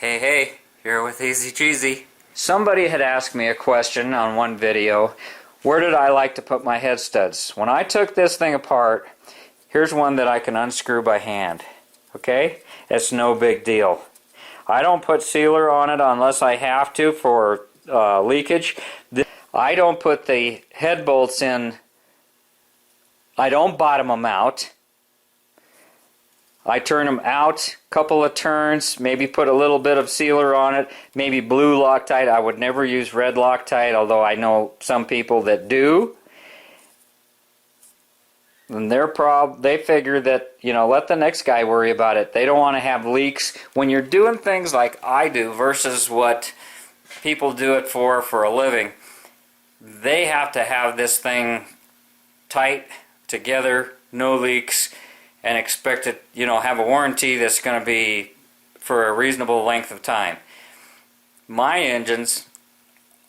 Hey, here with TheEZGZ. Somebody had asked me a question on one video, where did I like to put my head studs? When I took this thing apart, here's one that I can unscrew by hand. Okay? It's no big deal. I don't put sealer on it unless I have to for leakage. I don't put the head bolts in, I don't bottom them out. I turn them out a couple of turns, maybe put a little bit of sealer on it, maybe blue Loctite. I would never use red Loctite, although I know some people that do. And they figure that, let the next guy worry about it. They don't want to have leaks. When you're doing things like I do versus what people do it for a living, they have to have this thing tight together, no leaks, and expect it, have a warranty that's going to be for a reasonable length of time. My engines,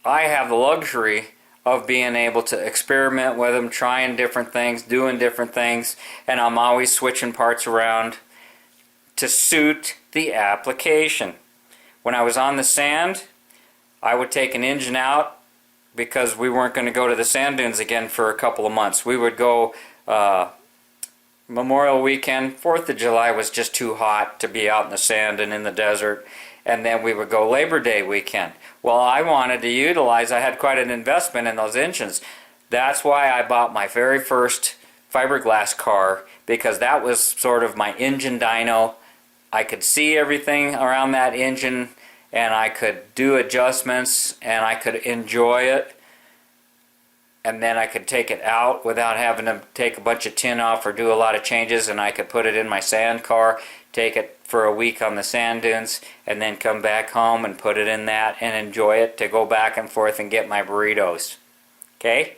I have the luxury of being able to experiment with them, trying different things, doing different things, and I'm always switching parts around to suit the application. When I was on the sand, I would take an engine out because we weren't going to go to the sand dunes again for a couple of months. We would go Memorial Weekend, 4th of July was just too hot to be out in the sand and in the desert, and then we would go Labor Day weekend. Well, I wanted to utilize, I had quite an investment in those engines. That's why I bought my very first fiberglass car, because that was sort of my engine dyno. I could see everything around that engine, and I could do adjustments, and I could enjoy it. And then I could take it out without having to take a bunch of tin off or do a lot of changes, and I could put it in my sand car, take it for a week on the sand dunes, and then come back home and put it in that and enjoy it to go back and forth and get my burritos. Okay?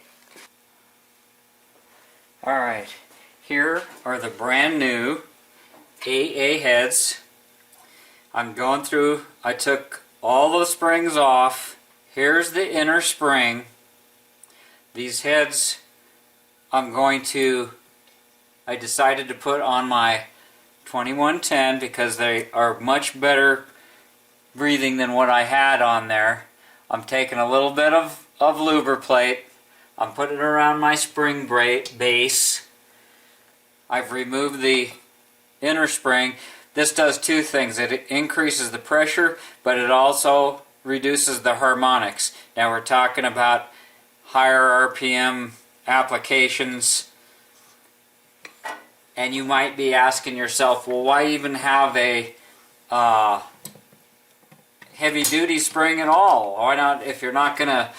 Alright, here are the brand new AA heads. I'm going through, I took all the springs off. Here's the inner spring. These heads I decided to put on my 2110 because they are much better breathing than what I had on there. I'm taking a little bit of lubriplate. I'm putting it around my spring base. I've removed the inner spring. This does two things. It increases the pressure, but it also reduces the harmonics. Now we're talking about higher RPM applications, and you might be asking yourself, well, why even have a heavy-duty spring at all? Why not, if you're not gonna,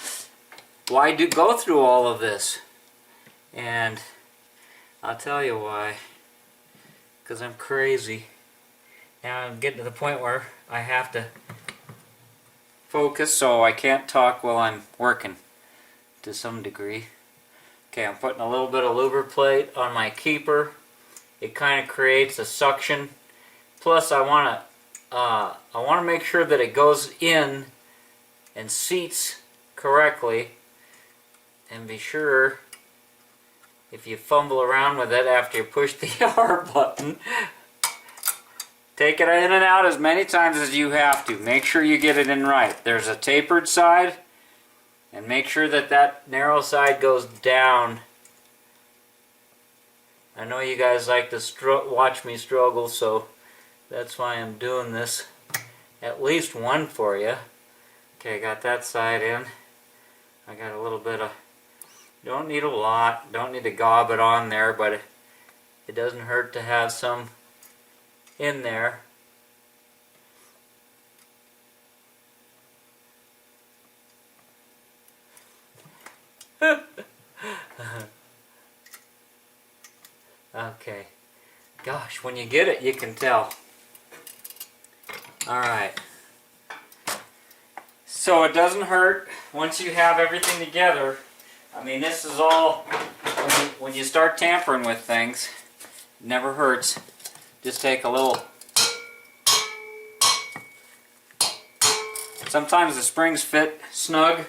why go through all of this? And I'll tell you why. Because I'm crazy. Now I'm getting to the point where I have to focus, so I can't talk while I'm working. To some degree. Okay, I'm putting a little bit of lubriplate on my keeper. It kind of creates a suction. Plus, I want to make sure that it goes in and seats correctly. And be sure, if you fumble around with it after you push the R button, take it in and out as many times as you have to. Make sure you get it in right. There's a tapered side. And make sure that that narrow side goes down. I know you guys like to watch me struggle, so that's why I'm doing this. At least one for you. Okay, I got that side in. I got a little bit of, don't need a lot, don't need to gob it on there, but it doesn't hurt to have some in there. Okay. Gosh, when you get it, you can tell. Alright. So it doesn't hurt once you have everything together. I mean, this is all, when you start tampering with things, it never hurts. Just take a little. Sometimes the springs fit snug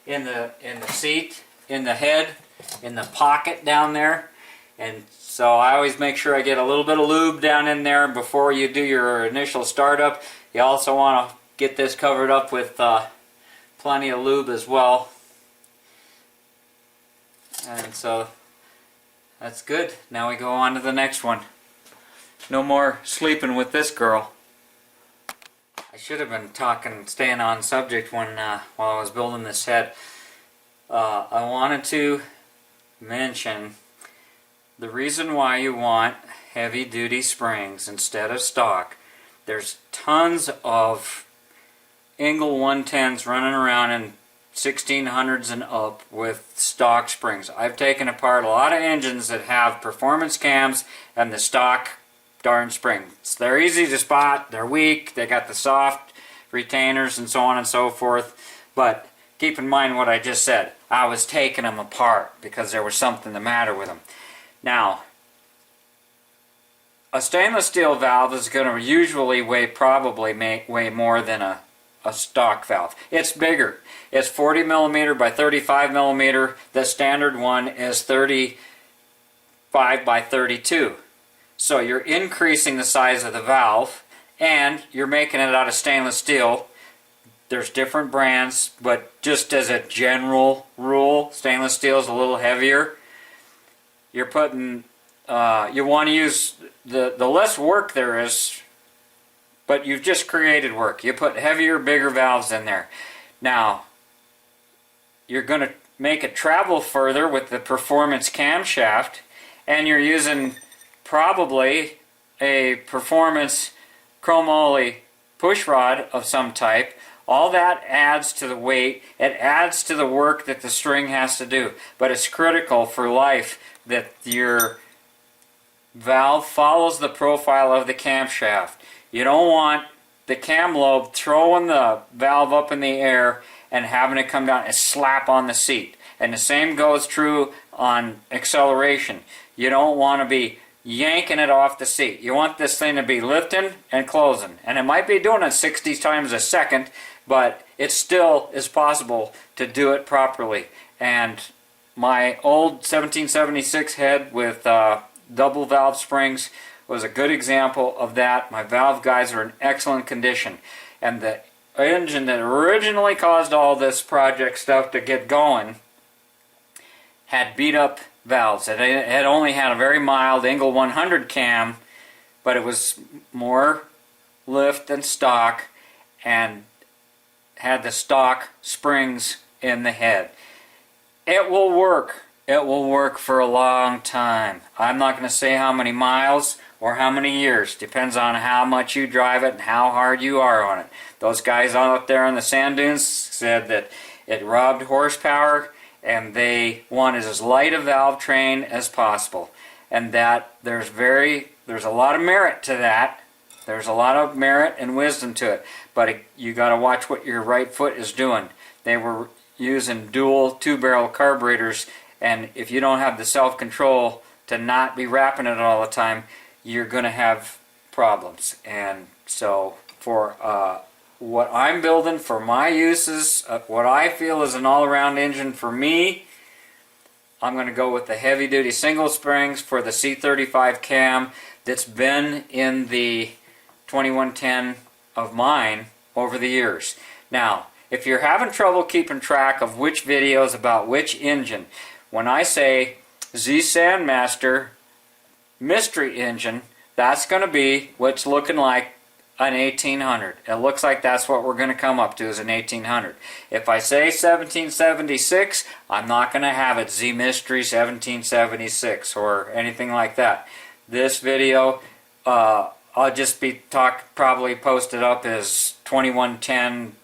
in the seat, in the head, in the pocket down there, and so I always make sure I get a little bit of lube down in there before you do your initial startup. You also want to get this covered up with plenty of lube as well. And so that's good. Now we go on to the next one. No more sleeping with this girl. I should have been staying on subject when while I was building this head. I wanted to mention the reason why you want heavy duty springs instead of stock. There's tons of Engle 110s running around in 1600s and up with stock springs. I've taken apart a lot of engines that have performance cams and the stock darn springs. They're easy to spot, they're weak, they got the soft retainers and so on and so forth, but keep in mind what I just said. I was taking them apart because there was something the matter with them. Now, a stainless steel valve is going to usually weigh more than a stock valve. It's bigger. It's 40 millimeter by 35 millimeter. The standard one is 35 by 32. So you're increasing the size of the valve and you're making it out of stainless steel. There's different brands, but just as a general rule, stainless steel is a little heavier. You're putting, you want to use the less work there is, but you've just created work. You put heavier, bigger valves in there. Now, you're going to make it travel further with the performance camshaft, and you're using probably a performance chromoly push rod of some type. All that adds to the weight. It adds to the work that the string has to do. But it's critical for life that your valve follows the profile of the camshaft. You don't want the cam lobe throwing the valve up in the air and having it come down and slap on the seat. And the same goes true on acceleration. You don't want to be yanking it off the seat. You want this thing to be lifting and closing. And it might be doing it 60 times a second, but it still is possible to do it properly. And my old 1776 head with double valve springs was a good example of that. My valve guides are in excellent condition. And the engine that originally caused all this project stuff to get going had beat up valves. It had only had a very mild Engle 100 cam, but it was more lift than stock and had the stock springs in the head. It will work. It will work for a long time. I'm not going to say how many miles or how many years. Depends on how much you drive it and how hard you are on it. Those guys out there on the sand dunes said that it robbed horsepower and they wanted as light a valve train as possible. And that there's a lot of merit to that. There's a lot of merit and wisdom to it. But you got to watch what your right foot is doing. They were using dual 2-barrel carburetors, and if you don't have the self-control to not be wrapping it all the time, you're going to have problems. And so for what I'm building for my uses, what I feel is an all-around engine for me, I'm going to go with the heavy-duty single springs for the C35 cam that's been in the 2110 of mine over the years. Now, if you're having trouble keeping track of which videos about which engine, when I say Z Sandmaster mystery engine, that's going to be what's looking like an 1800. It looks like that's what we're going to come up to is an 1800. If I say 1776, I'm not going to have it Z Mystery 1776 or anything like that. This video, I'll just be probably posted up as 2110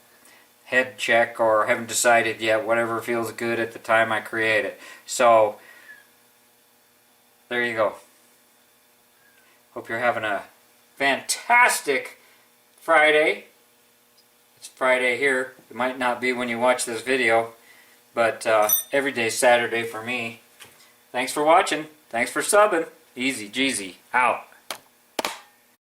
head check, or haven't decided yet, whatever feels good at the time I create it. So there you go. Hope you're having a fantastic Friday. It's Friday here. It might not be when you watch this video, but every day's Saturday for me. Thanks for watching. Thanks for subbing. TheEZGZ out.